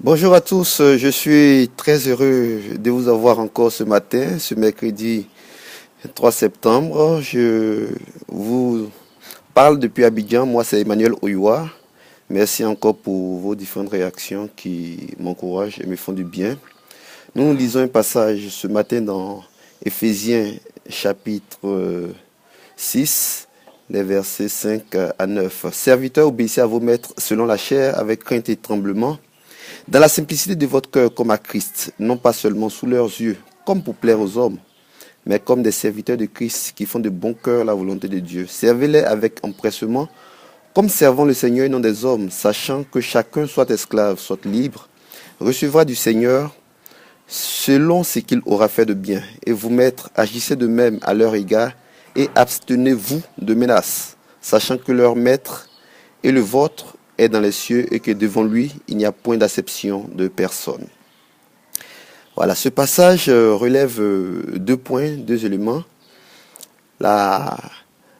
Bonjour à tous, je suis très heureux de vous avoir encore ce matin, ce mercredi 3 septembre. Je vous parle depuis Abidjan, moi c'est Emmanuel Oyoua. Merci encore pour vos différentes réactions qui m'encouragent et me font du bien. Nous lisons un passage ce matin dans Éphésiens chapitre 6, les versets 5 à 9. Serviteurs, obéissez à vos maîtres selon la chair avec crainte et tremblement, dans la simplicité de votre cœur comme à Christ, non pas seulement sous leurs yeux, comme pour plaire aux hommes, mais comme des serviteurs de Christ qui font de bon cœur la volonté de Dieu. Servez-les avec empressement, comme servant le Seigneur et non des hommes, sachant que chacun, soit esclave, soit libre, recevra du Seigneur selon ce qu'il aura fait de bien. Et vous, maîtres, agissez de même à leur égard et abstenez-vous de menaces, sachant que leur maître et le vôtre est dans les cieux et que devant lui, il n'y a point d'acception de personne. Voilà, ce passage relève deux points, deux éléments. La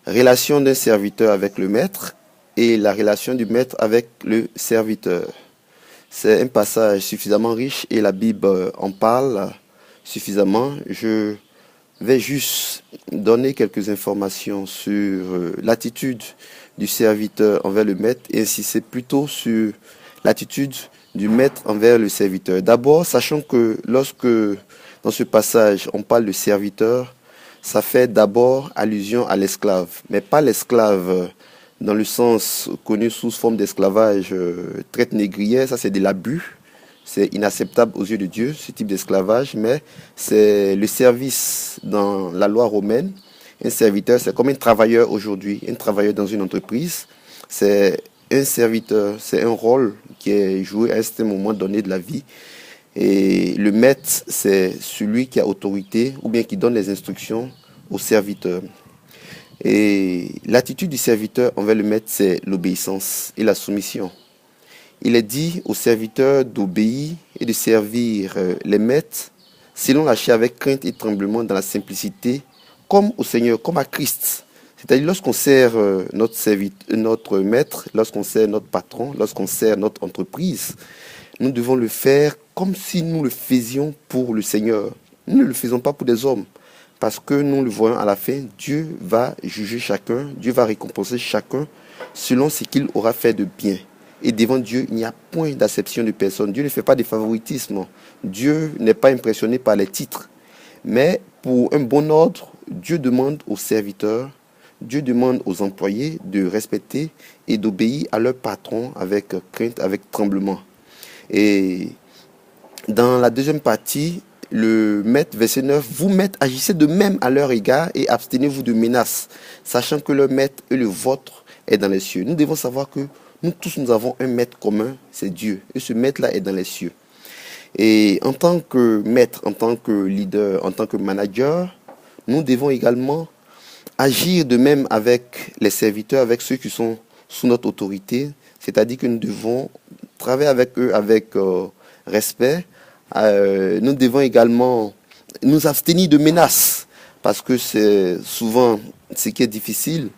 relation d'un serviteur avec le maître et la relation du maître avec le serviteur. C'est un passage suffisamment riche et la Bible en parle suffisamment. Je vais juste donner quelques informations sur l'attitude du serviteur envers le maître et insister plutôt sur l'attitude du maître envers le serviteur. D'abord, sachant que lorsque dans ce passage on parle de serviteur, ça fait d'abord allusion à l'esclave, mais pas l'esclave dans le sens connu sous forme d'esclavage traite négrière, ça c'est de l'abus. C'est inacceptable aux yeux de Dieu, ce type d'esclavage, mais c'est le service dans la loi romaine. Un serviteur, c'est comme un travailleur aujourd'hui, un travailleur dans une entreprise. C'est un serviteur, c'est un rôle qui est joué à un certain moment donné de la vie. Et le maître, c'est celui qui a autorité ou bien qui donne les instructions au serviteur. Et l'attitude du serviteur envers le maître, c'est l'obéissance et la soumission. Il est dit aux serviteurs d'obéir et de servir les maîtres selon la chair avec crainte et tremblement dans la simplicité, comme au Seigneur, comme à Christ. C'est-à-dire lorsqu'on sert notre maître, lorsqu'on sert notre patron, lorsqu'on sert notre entreprise, nous devons le faire comme si nous le faisions pour le Seigneur. Nous ne le faisons pas pour des hommes. Parce que nous le voyons à la fin, Dieu va juger chacun, Dieu va récompenser chacun selon ce qu'il aura fait de bien. Et devant Dieu, il n'y a point d'acception de personne. Dieu ne fait pas de favoritisme. Dieu n'est pas impressionné par les titres. Mais pour un bon ordre, Dieu demande aux serviteurs, Dieu demande aux employés de respecter et d'obéir à leur patron avec crainte, avec tremblement. Et dans la deuxième partie, le maître, verset 9, vous maîtres, agissez de même à leur égard et abstenez-vous de menaces, sachant que leur maître et le vôtre est dans les cieux. Nous devons savoir que nous tous, nous avons un maître commun, c'est Dieu. Et ce maître-là est dans les cieux. Et en tant que maître, en tant que leader, en tant que manager, nous devons également agir de même avec les serviteurs, avec ceux qui sont sous notre autorité. C'est-à-dire que nous devons travailler avec eux avec respect. Nous devons également nous abstenir de menaces. Parce que c'est souvent ce qui est difficile.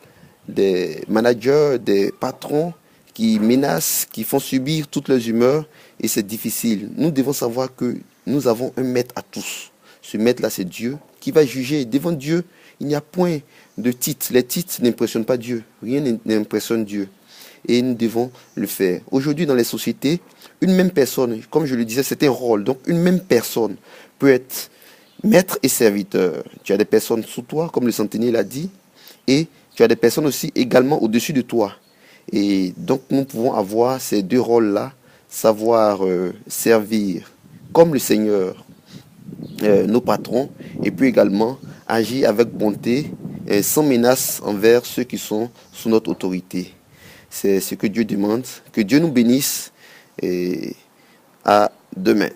Des managers, des patrons qui menacent, qui font subir toutes leurs humeurs, et c'est difficile. Nous devons savoir que nous avons un maître à tous. Ce maître-là, c'est Dieu, qui va juger. Devant Dieu, il n'y a point de titres. Les titres n'impressionnent pas Dieu. Rien n'impressionne Dieu. Et nous devons le faire. Aujourd'hui, dans les sociétés, une même personne, comme je le disais, c'est un rôle. Donc, une même personne peut être maître et serviteur. Tu as des personnes sous toi, comme le centenier l'a dit, et tu as des personnes aussi également au-dessus de toi. Et donc nous pouvons avoir ces deux rôles-là, savoir servir comme le Seigneur nos patrons, et puis également agir avec bonté et sans menace envers ceux qui sont sous notre autorité. C'est ce que Dieu demande. Que Dieu nous bénisse et à demain.